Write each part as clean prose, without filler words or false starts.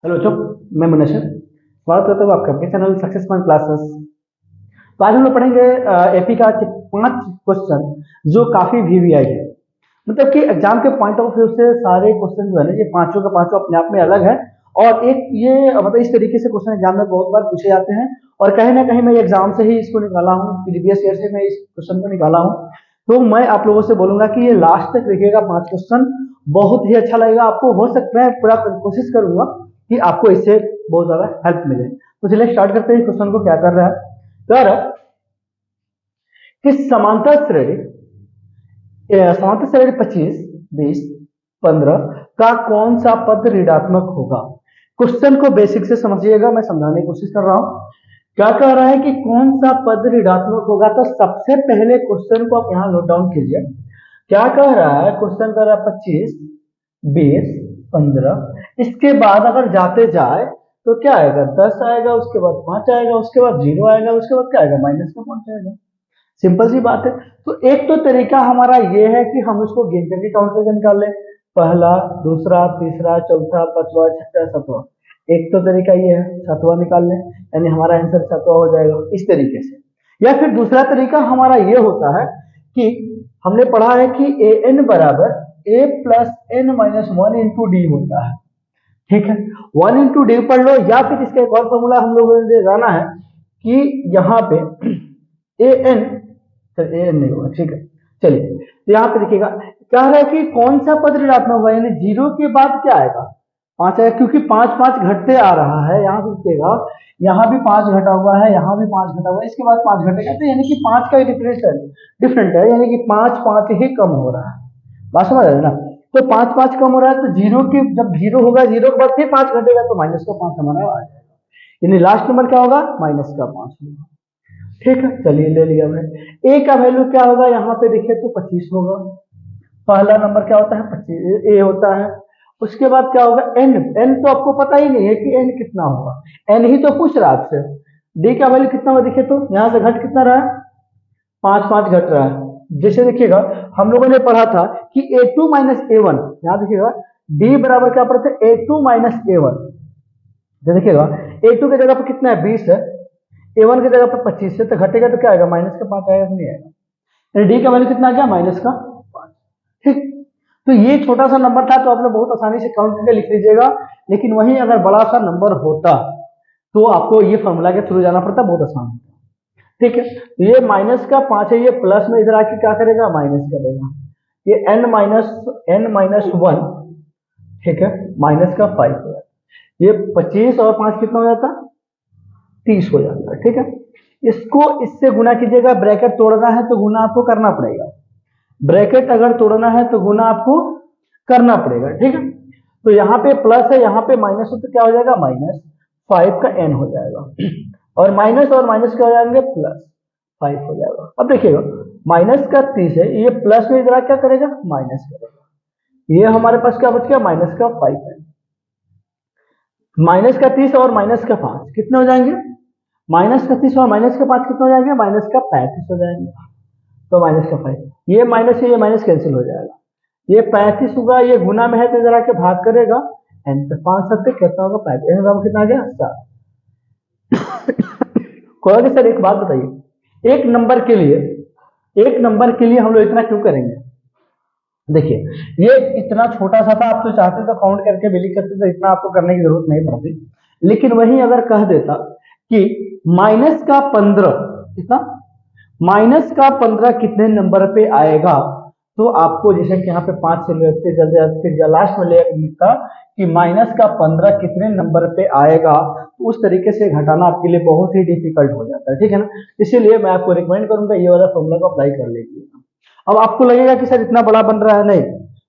Hello बच्चों, मैं मुनशर स्वागत करता हूँ आपका अपने चैनल सक्सेस पॉइंट क्लासेस। तो आज हम लोग पढ़ेंगे एपी का 5 क्वेश्चन जो काफी वीवीआई है। मतलब कि एग्जाम के पॉइंट ऑफ व्यू से सारे क्वेश्चन जो है ना, ये पांचों के पांचों अपने आप में अलग है। और एक ये मतलब इस तरीके से क्वेश्चन एग्जाम में बहुत बार पूछे जाते हैं और कहीं ना कहीं मैं एग्जाम से ही इसको निकाला हूँ, प्रीवियस ईयर से मैं इस क्वेश्चन को निकाला हूँ। तो मैं आप लोगों से बोलूंगा कि ये लास्ट तक देखिएगा, 5 क्वेश्चन बहुत ही अच्छा लगेगा आपको। हो सकता है पूरा कोशिश करूंगा कि आपको इससे बहुत ज्यादा हेल्प मिले। तो चलिए स्टार्ट करते हैं। क्वेश्चन को क्या कर रहा है, कह रहा है कि समांतर श्रेणी 25, 20, 15 का कौन सा पद ऋणात्मक होगा। क्वेश्चन को बेसिक से समझिएगा, मैं समझाने की कोशिश कर रहा हूं। क्या कह रहा है कि कौन सा पद ऋणात्मक होगा। तो सबसे पहले क्वेश्चन को आप यहां नोट डाउन कीजिए। क्या कह रहा है, क्वेश्चन कह रहा है 25, 20, 15। इसके बाद अगर जाते जाए तो क्या आएगा, 10 आएगा, उसके बाद 5 आएगा, उसके बाद 0 आएगा, उसके बाद क्या आएगा, माइनस का पॉइंट आएगा। सिंपल सी बात है। तो एक तो तरीका हमारा ये है कि हम इसको गिन करके काउंट करके निकाल लें, पहला, दूसरा, तीसरा, चौथा, पांचवा, छठा, सातवां। एक तो तरीका ये है, सातवां निकाल लें, यानी हमारा आंसर सातवां हो जाएगा इस तरीके से। या फिर दूसरा तरीका हमारा ये होता है कि हमने पढ़ा है कि ए एन बराबर A plus N minus 1 into D होता है। ठीक है, 1 इंटू डी पढ़ लो, या फिर इसका एक और फॉर्मूला हम लोगों ने जाना है कि यहाँ पे ए एन, ए एन नहीं होगा, ठीक है। चलिए, तो यहाँ पे देखिएगा कह रहा है कि कौन सा पद ऋणात्मक होगा, यानी 0 के बाद क्या आएगा, 5 आएगा, क्योंकि 5 5 घटते आ रहा है। यहाँ से देखिएगा, यहाँ भी 5 घटा हुआ है, यहाँ भी 5 घटा हुआ है, इसके बाद 5 घटेगा, तो यानी कि 5 का डिफरेंट है, यानी कि 5 5 ही कम हो रहा है। बात समझ रहे ना। तो 5 5 कम हो रहा है, तो 0 के जब 0 होगा, 0 के बाद फिर 5 घटेगा, तो माइनस का 5 हमारा आ जाएगा, यानी लास्ट नंबर क्या होगा, माइनस का 5 होगा। ठीक है, चलिए ले लिया हमने। ए का वैल्यू क्या होगा, यहाँ पे देखिए तो 25 होगा। पहला नंबर क्या होता है, 25 ए होता है। उसके बाद क्या होगा, एन। एन तो आपको पता ही नहीं है कि एन कितना होगा, एन ही तो पूछ रहा है आपसे। डी का वैल्यू कितना होगा, देखिए तो यहाँ से घट कितना रहा है, 5 5 घट रहा है। जैसे देखिएगा हम लोगों ने पढ़ा था कि a2 माइनस a1, यहाँ देखिएगा d बराबर क्या पढ़ते हैं, a2 माइनस a1। देखिएगा a2 की जगह पर कितना है, 20 है, a1 की जगह पर 25 है, तो घटेगा तो क्या आएगा, माइनस का 5 आएगा, नहीं आएगा। डी का वैल्यू कितना आ गया, माइनस का 5। ठीक, तो ये छोटा सा नंबर था, तो आपने बहुत आसानी से काउंट करके लिख लीजिएगा। लेकिन वहीं अगर बड़ा सा नंबर होता तो आपको ये फॉर्मूला के थ्रू जाना पड़ता, बहुत आसान होता। ठीक है, ये माइनस का 5 है, ये प्लस में इधर आके क्या करेगा, माइनस करेगा। ये n माइनस 1, ठीक है, माइनस का 5 हो जाता है। ये 25 और 5 कितना हो जाता, 30 हो जाता है। ठीक है, इसको इससे गुना कीजिएगा, ब्रैकेट तोड़ना है तो गुना आपको करना पड़ेगा, ब्रैकेट अगर तोड़ना है तो गुना आपको करना पड़ेगा। ठीक है, तो यहाँ पे प्लस है, यहाँ पे माइनस है, तो क्या हो जाएगा, माइनस 5 का n हो जाएगा, और माइनस क्या हो जाएंगे, प्लस 5 हो जाएगा। अब देखिएगा माइनस का 30 है, ये प्लस में इधर क्या करेगा, माइनस करेगा, ये हमारे पास क्या बच गया, माइनस का 5 है। माइनस का 30 और माइनस का 5 कितने हो जाएंगे, माइनस का 30 और माइनस का 5 कितने हो जाएंगे, माइनस का 35 हो जाएंगे। तो माइनस का 5, ये माइनस से ये माइनस कैंसिल हो जाएगा, ये 35 होगा, ये गुना में है तो इधर आके भाग करेगा, एन पे 5 7 कितना होगा, 35 कितना आ गया, 7। कोई सर एक बात बताइए, एक नंबर के लिए हम लोग इतना क्यों करेंगे। देखिए ये इतना छोटा सा था, आप तो चाहते तो काउंट करके भी लिख सकते थे, इतना आपको करने की जरूरत नहीं पड़ती। लेकिन वहीं अगर कह देता कि माइनस का 15 कितना, माइनस का 15 कितने नंबर पे आएगा, तो आपको जैसे कि यहाँ पे 5 से लेते जल्दी लास्ट में लिखता कि माइनस का 15 कितने नंबर पे आएगा, तो उस तरीके से घटाना आपके लिए बहुत ही डिफिकल्ट हो जाता है। ठीक है ना, इसीलिए मैं आपको रिकमेंड करूंगा ये वाला फॉर्मूला को अप्लाई कर लीजिए। अब आपको लगेगा कि सर इतना बड़ा बन रहा है, नहीं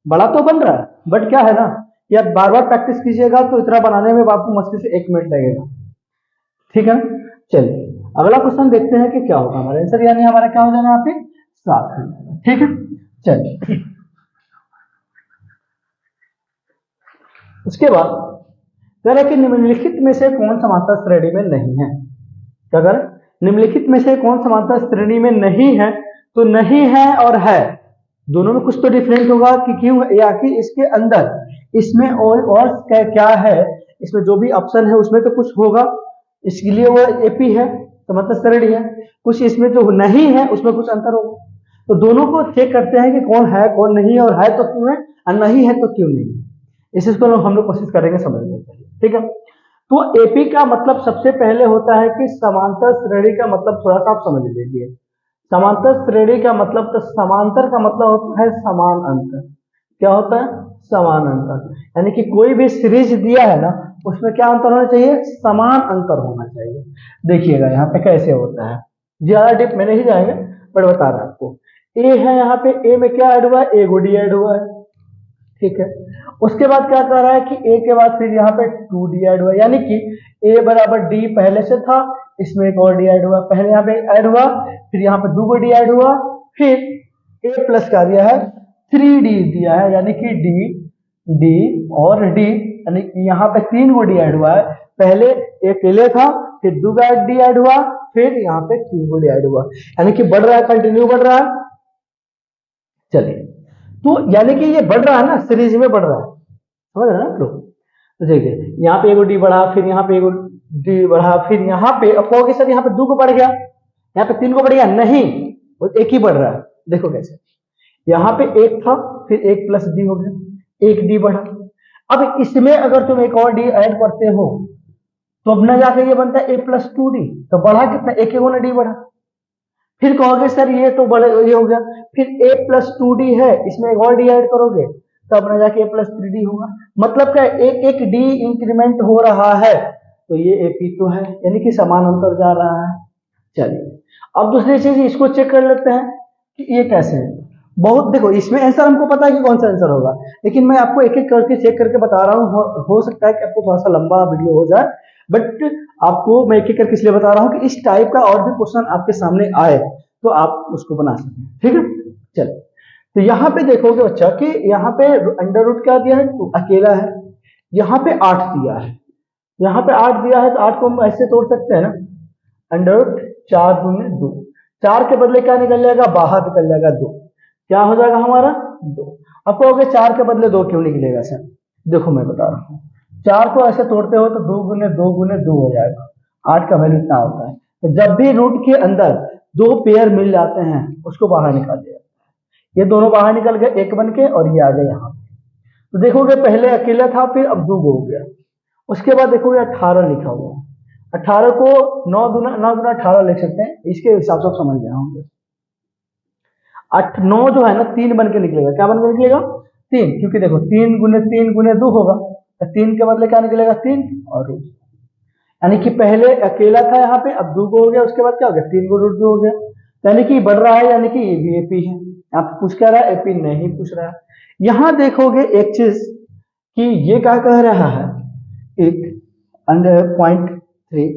बड़ा तो बन रहा है, बट क्या है ना कि आप बार बार प्रैक्टिस कीजिएगा तो इतना बनाने में आपको मुश्किल से 1 मिनट लगेगा। ठीक है, चलिए अगला क्वेश्चन देखते हैं कि क्या होगा हमारा आंसर, यानी हमारा क्या हो जाएगा यहाँ पे 7। ठीक है, चलिए उसके बाद कह रहे कि निम्नलिखित में से कौन समांतर श्रेणी में नहीं है। क्या कह रहे, निम्नलिखित में से कौन समांतर श्रेणी में नहीं है, तो नहीं है और है, दोनों में कुछ तो डिफरेंट होगा कि क्यों, या कि इसके अंदर इसमें और क्या है, इसमें जो भी ऑप्शन है उसमें तो कुछ होगा, इसके लिए वो एपी है तो मतलब श्रेणी है, कुछ इसमें जो नहीं है उसमें कुछ अंतर होगा। तो दोनों को चेक करते हैं कि कौन है कौन नहीं है, और है तो क्यों है और नहीं है तो क्यों नहीं है। इस चीज को हम लोग कोशिश करेंगे समझने की, ठीक है। तो एपी का मतलब सबसे पहले होता है कि समांतर श्रेणी का मतलब थोड़ा सा आप समझ लीजिए। समांतर श्रेणी का मतलब, तो समांतर का मतलब होता है समान अंतर। क्या होता है? समान अंतर। यानी कि कोई भी सीरीज दिया है ना, उसमें क्या अंतर होना चाहिए? समान अंतर होना चाहिए। देखिएगा यहाँ पे कैसे होता है, ज्यादा डिप में नहीं जाएंगे बट बता रहा आपको। ए है, यहाँ पे ए में क्या ऐड हुआ है? ए गुडी ऐड हुआ है, ठीक है। उसके बाद क्या कर रहा है कि ए के बाद फिर यहाँ पे 2d ऐड हुआ, यानी कि ए बराबर डी पहले से था, इसमें एक और डी ऐड हुआ, पहले यहाँ पे ऐड हुआ, फिर यहाँ पे 2 डी ऐड हुआ, फिर ए प्लस का दिया है 3d दिया है, यानी कि डी डी और डी, यानी कि यहाँ पे 3 डी ऐड हुआ है। पहले ए अकेले था, फिर 2 डी ऐड हुआ, फिर यहाँ पे 3 डी ऐड हुआ, यानी कि बढ़ रहा है, कंटिन्यू बढ़ रहा है। चलिए, तो यानी कि ये बढ़ रहा है ना, सीरीज में बढ़ रहा है, समझ रहे हैं आप लोग। तो देखिए यहाँ पे एगो डी बढ़ा, फिर यहाँ पे एगो डी बढ़ा, फिर यहाँ पे अब कहोगे सर यहाँ पे 2 को बढ़ गया, यहाँ पे 3 को बढ़ गया, नहीं, वो एक ही बढ़ रहा है। देखो कैसे, यहाँ पे 1 था, फिर 1 प्लस डी हो गया, 1 डी बढ़ा। अब इसमें अगर तुम एक और डी ऐड करते हो तो अब ना जाके ये बनता है ए प्लस 2d, तो बढ़ा कितना? एक गुना डी बढ़ा। फिर कहोगे सर ये तो बड़े ये हो गया, फिर a प्लस 2d है, इसमें एक और डी ऐड करोगे तो अपना जाके a प्लस 3d होगा। मतलब क्या, एक एक डी इंक्रीमेंट हो रहा है, तो ये एपी तो है, यानी कि समान अंतर जा रहा है। चलिए, अब दूसरी चीज इसको चेक कर लेते हैं कि ये कैसे है। बहुत देखो, इसमें आंसर हमको पता है कि कौन सा आंसर होगा, लेकिन मैं आपको एक एक करके चेक करके बता रहा हूँ। हो सकता है कि आपको थोड़ा सा लंबा वीडियो हो जाए, बट आपको मैं एक एक करके इसलिए बता रहा हूँ कि इस टाइप का और भी क्वेश्चन आपके सामने आए तो आप उसको बना सकें, ठीक है। चलिए, तो यहाँ पे देखोगे बच्चा कि यहाँ पे अंडर रूट क्या दिया है? तो अकेला है। यहाँ पे 8 दिया है, यहाँ पे 8 दिया है, तो 8 को हम ऐसे तोड़ सकते हैं ना, अंडर रूट 4 गुने 2, 4 के बदले क्या निकल जाएगा? बाहर निकल जाएगा 2, क्या हो जाएगा हमारा? 2। अब कहोगे 4 के बदले 2 क्यों निकलेगा सर? देखो मैं बता रहा हूँ, 4 को ऐसे तोड़ते हो तो 2 गुने 2 गुने 2 हो जाएगा, 8 का वैल्यू इतना होता है। तो जब भी रूट के अंदर 2 पेयर मिल जाते हैं उसको बाहर निकाल दिया जाता है। ये दोनों बाहर निकल गए एक बन के, और ये आ गए यहाँ। तो देखोगे पहले अकेला था, फिर अब 2 हो गया। उसके बाद देखोगे 18 लिखा हुआ है, 18 को 9 गुना 18 लिख सकते हैं, इसके हिसाब से आप समझ गए होंगे। 8 9 जो है ना 3 बन के निकलेगा, क्या बन के निकलेगा? 3, क्योंकि देखो 3 गुने 2 होगा, तो 3 के बदले क्या निकलेगा? 3 और रूट, यानी कि पहले अकेला था यहाँ पे, अब 2 हो गया, उसके बाद क्या हो गया? 3 को रूट 2 हो गया, यानी कि बढ़ रहा है, यानी कि ये भी एपी है। आप पूछ क्या रहा है? एपी नहीं पूछ रहा है। यहां देखोगे एक चीज कि ये क्या कह रहा है, एक अंडर 0.3,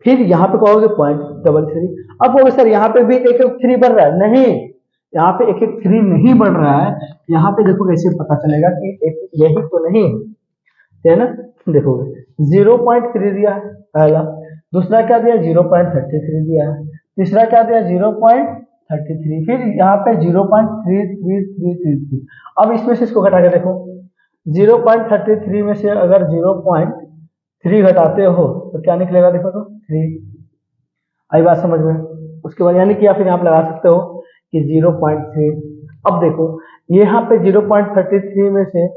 फिर यहाँ पे कहोगे 0.33। अब कहोगे सर यहाँ पे भी एक 3 बढ़ रहा है, नहीं, यहाँ पे एक 3 नहीं बढ़ रहा है। यहाँ पे देखो कैसे पता चलेगा कि यही तो नहीं है ना। देखोगे 0.3 दिया है पहला, दूसरा क्या दिया? 0.33 दिया है, तीसरा क्या दिया? 0.33, फिर यहाँ पे 0.3333। अब इसमें से इसको घटा के देखो, 0.33 में से अगर 0.3 घटाते हो तो क्या निकलेगा? देखो तो 3, आई बात समझ में। उसके बाद यानी कि या फिर यहाँ पे लगा सकते हो कि 0.3। अब देखो यहाँ पे 0.33 में से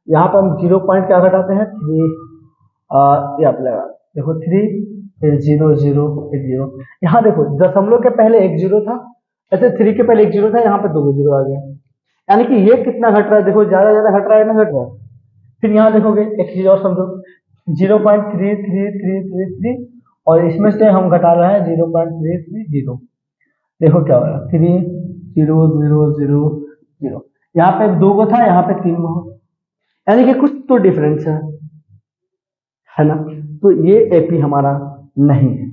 यहाँ पर हम 0 क्या घटाते हैं? 3, यहाँ पे लगा देखो 3, फिर 0 0 फिर 0। यहाँ देखो दशमलव के पहले 1 0 था, ऐसे 3 के पहले 1 0 था, यहाँ पे 2 0 आ गया, यानी कि ये कितना घट रहा है? देखो ज्यादा ज्यादा घट रहा है ना, घट रहा है। फिर यहाँ देखोगे एक चीज और समझो, 0.3333, और इसमें से हम घटा रहे हैं 0.330। देखो क्या हो रहा है? 3 0 0 0 0, यहाँ पे 2 को था, यहाँ पे 3 को, यानी कि कुछ तो डिफरेंस है ना। तो ये एपी हमारा नहीं है,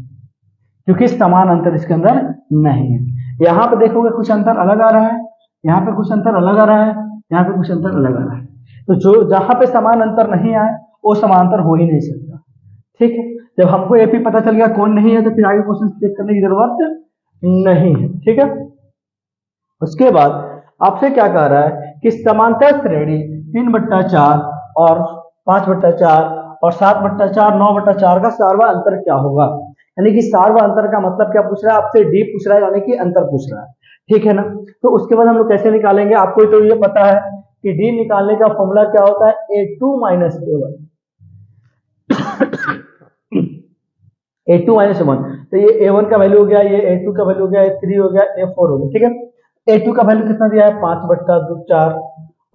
क्योंकि समान अंतर इसके अंदर नहीं है। यहाँ पे देखोगे कुछ अंतर अलग आ रहा है, यहाँ पे कुछ अंतर अलग आ रहा है, यहाँ पे कुछ अंतर अलग आ रहा है। तो जो जहां पे समान अंतर नहीं आए वो समांतर हो ही नहीं सकता, ठीक है। जब हमको एपी पता चल गया कौन नहीं है, तो फिर आगे क्वेश्चन चेक करने की जरूरत नहीं है, ठीक है। उसके बाद आपसे क्या कह रहा है कि समांतर श्रेणी 3/4 और 5/4 और 7/4 9/4 का सार्वा अंतर क्या होगा। यानी कि सार्वा अंतर का मतलब क्या पूछ रहा है आपसे, डी पूछ रहा है, यानी कि अंतर पूछ रहा है, ठीक है ना। तो उसके बाद हम लोग कैसे निकालेंगे, आपको तो ये पता है कि डी निकालने का फॉर्मूला क्या होता है, A2 minus A1। A2 minus A1, तो ये A1 का वैल्यू हो गया, ये A2 का वैल्यू हो गया, A3 हो गया, A4 हो गया, ठीक है। A2 का वैल्यू कितना दिया है 5/4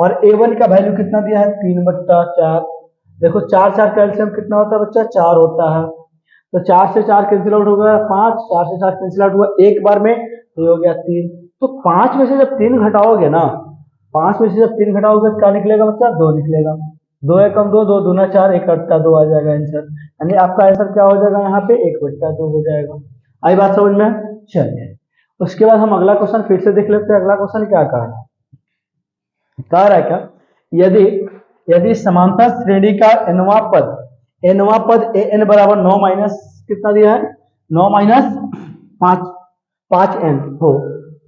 और A1 का वैल्यू कितना दिया है 3/4। देखो 4 कैल्शियम कितना होता है बच्चा, 4 होता है, तो 4 से 4 कैंसिल आउट हो गया 5, 4 से 4 कैंसिल आउट हुआ एक बार में, तो ये हो गया 3। तो 5 में से जब 3 घटाओगे ना, 5 में से जब 3 घटाओगे तो क्या निकलेगा बच्चा, 2 निकलेगा। 2 एकम 2, 2 दूना 4, 1 अट्ठा 2 आ जाएगा आंसर। यानी आपका आंसर क्या हो जाएगा यहाँ पे 1/2 हो जाएगा। आई बात समझ में, चलिए उसके बाद हम अगला क्वेश्चन फिर से देख लेते हैं। अगला क्वेश्चन क्या कह रहा है, कह रहा है क्या, यदि यदि समांतर श्रेणी का nवां पद an बराबर 9 माइनस कितना दिया है 9 माइनस 5n हो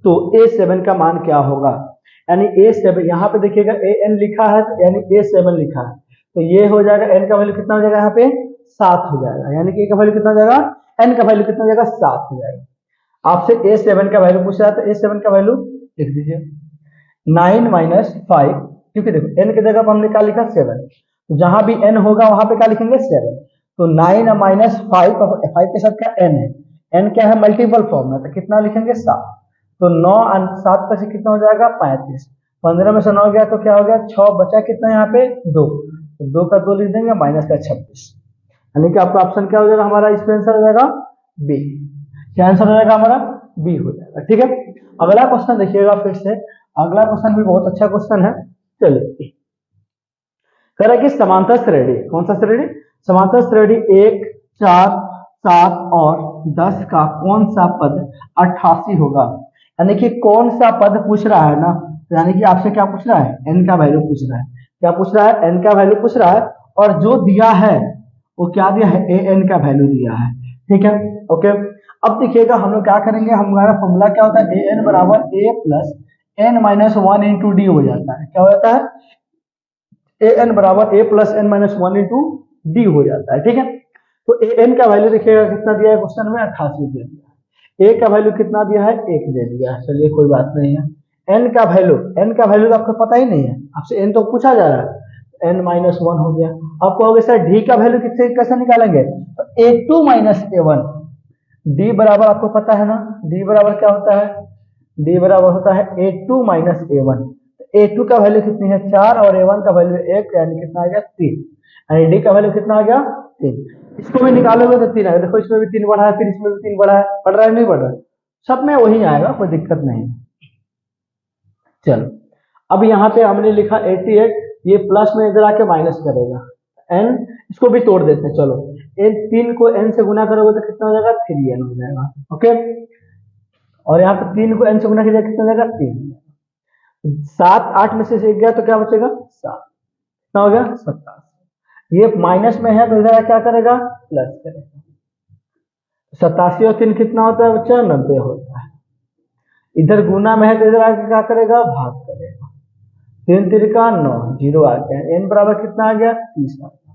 तो a7 का मान क्या होगा। यानी a7 यहाँ पे देखिएगा an लिखा है यानी a7 लिखा है, तो ये हो जाएगा n का वैल्यू कितना हो जाएगा यहाँ पे 7 हो जाएगा। यानी कि a का वैल्यू कितना हो जाएगा, n का वैल्यू कितना हो जाएगा 7 हो जाएगा। आपसे a7 का वैल्यू पूछ रहा है, तो a7 का वैल्यू लिख दीजिए 9 माइनस 5, क्योंकि देखो n की जगह पर हमने क्या लिखा 7, तो जहां भी n होगा वहां पे क्या लिखेंगे 7। तो 9 माइनस 5, 5 के साथ क्या n है, n क्या है मल्टीपल फॉर्म में, तो कितना लिखेंगे 7। तो 9 और 7 पे से कितना हो जाएगा 35, 15 में से 9 गया तो क्या हो गया 6, बचा कितना यहाँ पे 2, तो 2 का 2 लिख देंगे माइनस का 26। यानी कि आपका ऑप्शन क्या हो जाएगा हमारा, इसमें आंसर हो जाएगा बी। क्या आंसर हो जाएगा हमारा, बी हो जाएगा, ठीक है। अगला क्वेश्चन देखिएगा फिर से, अगला क्वेश्चन भी बहुत अच्छा क्वेश्चन है। चलिए कह रहा है कि समांतर श्रेणी, कौन सा श्रेणी, समांतर श्रेणी 1 4 7 और 10 का कौन सा पद 88 होगा। यानी कि कौन सा पद पूछ रहा है ना, तो यानी कि आपसे क्या पूछ रहा है, n का वैल्यू पूछ रहा है। क्या पूछ रहा है, n का वैल्यू पूछ रहा है, और जो दिया है वो क्या दिया है, an का वैल्यू दिया है, ठीक है। ओके, अब देखिएगा हम लोग क्या करेंगे, हमारा फॉर्मूला क्या होता है, an बराबर a plus n minus 1 into D हो जाता है। क्या हो जाता है, an बराबर a plus n minus 1 into D हो जाता है, ठीक है। तो an का वैल्यू देखिएगा कितना दिया है क्वेश्चन में, 88 दे दिया है। a का वैल्यू कितना दिया है, 1 दे दिया है, चलिए कोई बात नहीं है। n का वैल्यू तो आपको पता ही नहीं है, आपसे n तो पूछा जा रहा है, n माइनस 1 हो गया। आप कहोगे सर डी का वैल्यू किससे कैसे निकालेंगे, तो a2 माइनस a1। डी बराबर आपको पता है ना, डी बराबर क्या होता है, डी बराबर होता है a2 माइनस a1। a2 का वैल्यू कितनी है 4 और a1 का वैल्यू 1, यानी कितना आ गया 3, यानी डी का वैल्यू कितना आ गया 3। इसको भी निकालोगे तो 3 आएगा, देखो इसमें भी 3 बढ़ा है, फिर इसमें भी 3 बढ़ा है, बढ़ रहा है नहीं बढ़ रहा है, सब में वही आएगा, कोई दिक्कत नहीं। चलो अब यहाँ पे हमने लिखा 88, ये प्लस में इधर आके माइनस करेगा n, इसको भी तोड़ देते हैं। चलो n 3 को n से गुना करोगे तो कितना हो जाएगा 3n हो जाएगा, ओके। और यहाँ पे 3 को n से गुना किया कितना हो जाएगा 3। 7 8 में से 1 गया तो क्या बचेगा 7, कितना हो गया 87। ये माइनस में है तो इधर क्या करेगा प्लस करेगा। 87 और 3 कितना होता है बच्चा 90 होता है। इधर गुना में है तो इधर आके क्या करेगा भाग करेगा, 3 3 का 9, 0 आ गया, n बराबर कितना आ गया 30 आ गया,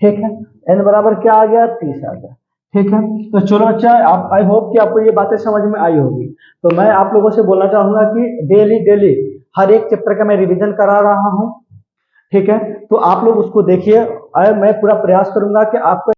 ठीक है। n बराबर क्या आ गया 30 आ गया, ठीक है। तो चलो अच्छा, आप आई होप कि आपको ये बातें समझ में आई होगी। तो मैं आप लोगों से बोलना चाहूंगा कि डेली हर एक चैप्टर का मैं रिवीजन करा रहा हूँ, ठीक है। तो आप लोग उसको देखिए, मैं पूरा प्रयास करूंगा कि आपको